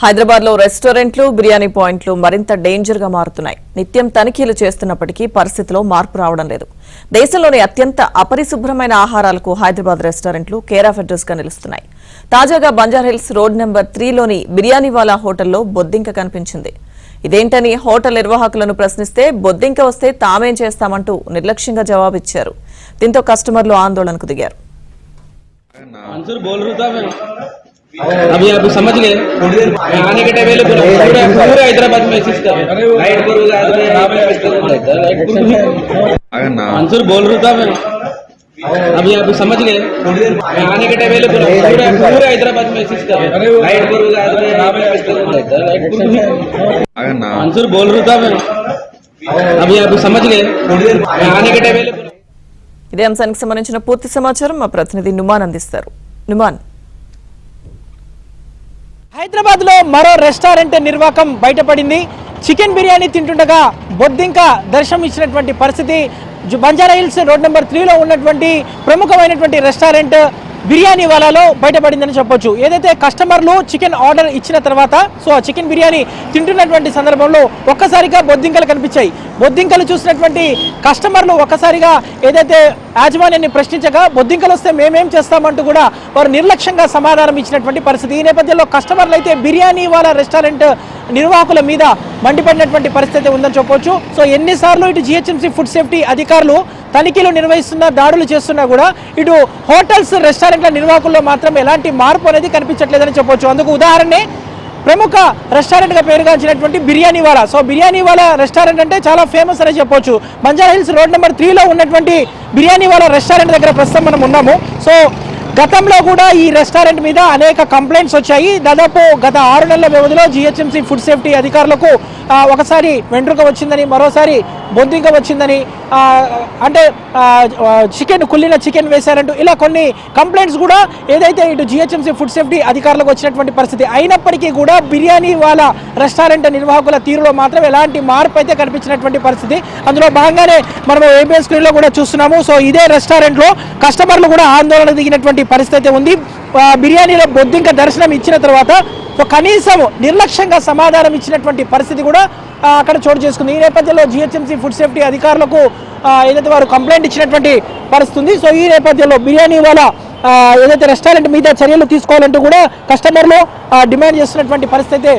హైదరాబాద్ లో రెస్టారెంట్లు బిర్యానీ పాయింట్లు మరింత డేంజర్ గా మారుతున్నాయి. నిత్యం తనిఖీలు చేస్తున్నప్పటికీ పరిస్థితిలో మార్పు రావడం లేదు. దేశంలోని అత్యంత అపరిశుభ్రమైన ఆహారాలకు హైదరాబాద్ రెస్టారెంట్లు కేర్ ఆఫ్ అడ్రస్ గా నిలుస్తున్నాయి. తాజాగా బంజారాహిల్స్ రోడ్ నెంబర్ 3లోని బిర్యానీవాలా హోటల్లో బొద్దింక కనిపించింది. ఇదేంటని హోటల్ నిర్వాహకులను ప్రశ్నిస్తే బొద్దింక వస్తే తామేం చేస్తామంటూ నిర్లక్ష్యంగా జవాబిచ్చారు. దీంతో కస్టమర్లు ఆందోళనకు దిగారు. अभी आप समझ गए आने के टाइम पूरा हैदराबाद में सिस्टम लाइट आंसर बोल रहा था मैं अभी आप समझ गए आने के टाइम पूरा हैदराबाद में सिस्टम लाइट आंसर बोल रहा था मैं अभी आप समझ गए आने के टाइम ఇదే అంశానికి సంబంధించిన పూర్తి సమాచారం మా ప్రతినిధి నుమాన్ అందిస్తారు. నుమాన్, హైదరాబాద్ లో మరో రెస్టారెంట్ నిర్వాకం బయటపడింది. చికెన్ బిర్యానీ తింటుండగా బొద్దింక దర్శనం ఇచ్చినటువంటి పరిస్థితి. బంజారాహిల్స్ రోడ్ నెంబర్ 3లో ఉన్నటువంటి ప్రముఖమైనటువంటి రెస్టారెంట్ బిర్యానీవాలాలో బయటపడిందని చెప్పొచ్చు. ఏదైతే కస్టమర్లు చికెన్ ఆర్డర్ ఇచ్చిన తర్వాత ఆ చికెన్ బిర్యానీ తింటున్నటువంటి సందర్భంలో ఒక్కసారిగా బొద్దింకలు కనిపించాయి. బొద్దింకలు చూసినటువంటి కస్టమర్లు ఒక్కసారిగా ఏదైతే యాజమాన్యాన్ని ప్రశ్నించగా బొద్దింకలు వస్తే మేమేం చేస్తామంటూ కూడా వారు నిర్లక్ష్యంగా సమాధానం ఇచ్చినటువంటి పరిస్థితి. ఈ నేపథ్యంలో కస్టమర్లు అయితే బిర్యానీవాలా రెస్టారెంట్ నిర్వాహకుల మీద మండిపడినటువంటి పరిస్థితి ఉందని చెప్పొచ్చు. ఎన్నిసార్లు ఇటు జిహెచ్ఎంసీ ఫుడ్ సేఫ్టీ అధికారులు తనిఖీలు నిర్వహిస్తున్నా, దాడులు చేస్తున్నా కూడా ఇటు హోటల్స్ రెస్టారెంట్ల నిర్వాహకుల్లో మాత్రం ఎలాంటి మార్పు అనేది కనిపించట్లేదని చెప్పొచ్చు. అందుకు ఉదాహరణే ప్రముఖ రెస్టారెంట్ గా పేరుగాంచినటువంటి బిర్యానీవాలా. బిర్యానీవాలా రెస్టారెంట్ అంటే చాలా ఫేమస్ అని చెప్పొచ్చు. బంజారాహిల్స్ రోడ్ నెంబర్ 3లో ఉన్నటువంటి బిర్యానీవాలా రెస్టారెంట్ దగ్గర ప్రస్తుతం మనం ఉన్నాము. గతంలో కూడా ఈ రెస్టారెంట్ మీద అనేక కంప్లైంట్స్ వచ్చాయి. దాదాపు గత 6 నెలల వ్యవధిలో జిహెచ్ఎంసీ ఫుడ్ సేఫ్టీ అధికారులకు ఒకసారి వెంట్రుక వచ్చిందని, మరోసారి బొద్దింక వచ్చిందని, అంటే చికెన్ కుళ్ళిన చికెన్ వేశారంటూ ఇలా కొన్ని కంప్లైంట్స్ కూడా ఏదైతే ఇటు జిహెచ్ఎంసీ ఫుడ్ సేఫ్టీ అధికారులకు వచ్చినటువంటి పరిస్థితి. అయినప్పటికీ కూడా బిర్యానీవాలా రెస్టారెంట్ నిర్వాహకుల తీరులో మాత్రం ఎలాంటి మార్పు అయితే కనిపించినటువంటి పరిస్థితి. అందులో భాగంగానే మనం ఏబిఎన్ స్క్రీన్లో కూడా చూస్తున్నాము. ఇదే రెస్టారెంట్లో కస్టమర్లు కూడా ఆందోళన దిగినటువంటి పరిస్థితి ఉంది. బిర్యానీలో బొద్దింక దర్శనం ఇచ్చిన తర్వాత కనీసం నిర్లక్ష్యంగా సమాధానం ఇచ్చినటువంటి పరిస్థితి కూడా అక్కడ చోటు చేసుకుంది. ఈ నేపథ్యంలో జిహెచ్ఎంసీ ఫుడ్ సేఫ్టీ అధికారులకు ఏదైతే వారు కంప్లైంట్ ఇచ్చినటువంటి పరిస్థితి ఉంది. ఈ నేపథ్యంలో బిర్యానీవాలా ఏదైతే రెస్టారెంట్ మీద చర్యలు తీసుకోవాలంటూ కూడా కస్టమర్లు డిమాండ్ చేస్తున్నటువంటి పరిస్థితి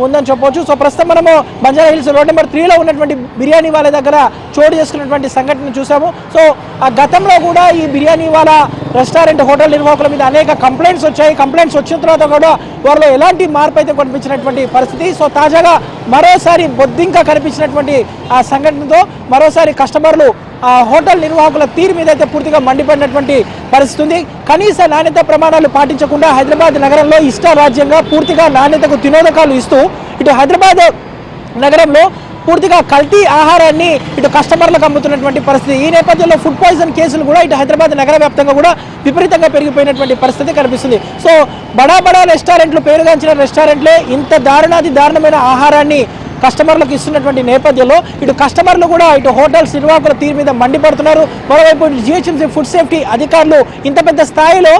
ఉందని చెప్పవచ్చు. ప్రస్తుతం మనము బంజారాహిల్స్ రోడ్ నెంబర్ 3లో ఉన్నటువంటి బిర్యానీవాలా దగ్గర చోటు చేసుకున్నటువంటి సంఘటన చూసాము. గతంలో కూడా ఈ బిర్యానీవాలా రెస్టారెంట్ హోటల్ నిర్వాహకుల మీద అనేక కంప్లైంట్స్ వచ్చాయి. కంప్లైంట్స్ వచ్చిన తర్వాత కూడా వారిలో ఎలాంటి మార్పు అయితే కనిపించినటువంటి పరిస్థితి. తాజాగా మరోసారి బొద్దింక కనిపించినటువంటి ఆ సంఘటనతో మరోసారి కస్టమర్లు హోటల్ నిర్వాహకుల తీరు మీద అయితే పూర్తిగా మండిపడినటువంటి పరిస్థితి ఉంది. కనీస నాణ్యత ప్రమాణాలు పాటించకుండా హైదరాబాద్ నగరంలో ఇష్టారాజ్యంగా పూర్తిగా నాణ్యతకు తినోదకాలు ఇస్తూ ఇటు హైదరాబాద్ నగరంలో పూర్తిగా కల్తీ ఆహారాన్ని ఇటు కస్టమర్లకు అమ్ముతున్నటువంటి పరిస్థితి. ఈ నేపథ్యంలో ఫుడ్ పాయిజన్ కేసులు కూడా ఇటు హైదరాబాద్ నగర వ్యాప్తంగా కూడా విపరీతంగా పెరిగిపోయినటువంటి పరిస్థితి కనిపిస్తుంది. బడా రెస్టారెంట్లు, పేరుగాంచిన రెస్టారెంట్లే ఇంత దారుణమైన ఆహారాన్ని కస్టమర్లకు ఇస్తున్నటువంటి నేపథ్యంలో ఇటు కస్టమర్లు కూడా ఇటు హోటల్స్ నిర్వాహకుల తీరు మీద మండిపడుతున్నారు. మరోవైపు జిహెచ్ఎంసీ ఫుడ్ సేఫ్టీ అధికారులు ఇంత పెద్ద స్థాయిలో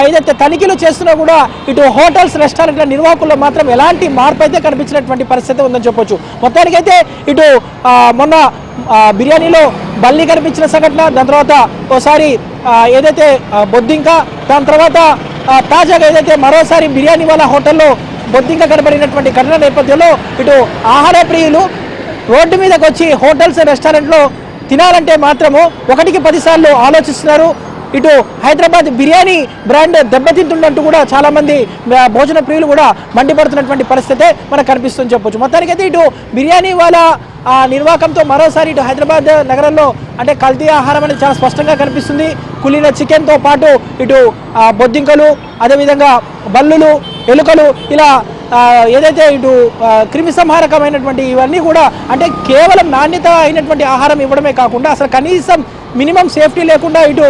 ఏదైతే తనిఖీలు చేస్తున్నా కూడా ఇటు హోటల్స్ రెస్టారెంట్ల నిర్వాహకుల్లో మాత్రం ఎలాంటి మార్పు అయితే కనిపించినటువంటి పరిస్థితి ఉందని చెప్పొచ్చు. మొత్తానికైతే ఇటు మొన్న బిర్యానీలో బల్లి కనిపించిన సంఘటన, దాని తర్వాత ఓసారి ఏదైతే బొద్దింక, దాని తర్వాత తాజాగా ఏదైతే మరోసారి బిర్యానీవాలా హోటల్లో బొద్దింక కనబడినటువంటి ఘటన నేపథ్యంలో ఇటు ఆహార ప్రియులు రోడ్డు మీదకి వచ్చి హోటల్స్ రెస్టారెంట్లో తినాలంటే మాత్రము 1కి 10 సార్లు ఆలోచిస్తున్నారు. ఇటు హైదరాబాద్ బిర్యానీ బ్రాండ్ దెబ్బతింటుందంటూ కూడా చాలామంది భోజన ప్రియులు కూడా మండిపడుతున్నటువంటి పరిస్థితే మనకు కనిపిస్తుందని చెప్పొచ్చు. మొత్తానికైతే ఇటు బిర్యానీవాలా నిర్వాకంతో మరోసారి ఇటు హైదరాబాద్ నగరంలో అంటే కల్తీ ఆహారం అనేది చాలా స్పష్టంగా కనిపిస్తుంది. కుళ్ళిన చికెన్తో పాటు ఇటు బొద్దింకలు, అదేవిధంగా బల్లులు, ఎలుకలు, ఇలా ఏదైతే ఇటు క్రిమి సంహారకమైనటువంటి ఇవన్నీ కూడా అంటే కేవలం నాణ్యత అయినటువంటి ఆహారం ఇవ్వడమే కాకుండా అసలు కనీసం మినిమం సేఫ్టీ లేకుండా ఇటు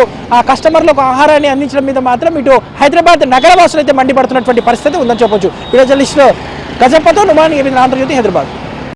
కస్టమర్లకు ఆహారాన్ని అందించడం మీద మాత్రం ఇటు హైదరాబాద్ నగరవాసులు అయితే మండిపడుతున్నటువంటి పరిస్థితి ఉందని చెప్పొచ్చు. వీడియో జర్నలిస్ట్ గజపతో నుమాన్, ఆంధ్రజ్యోతి, హైదరాబాద్.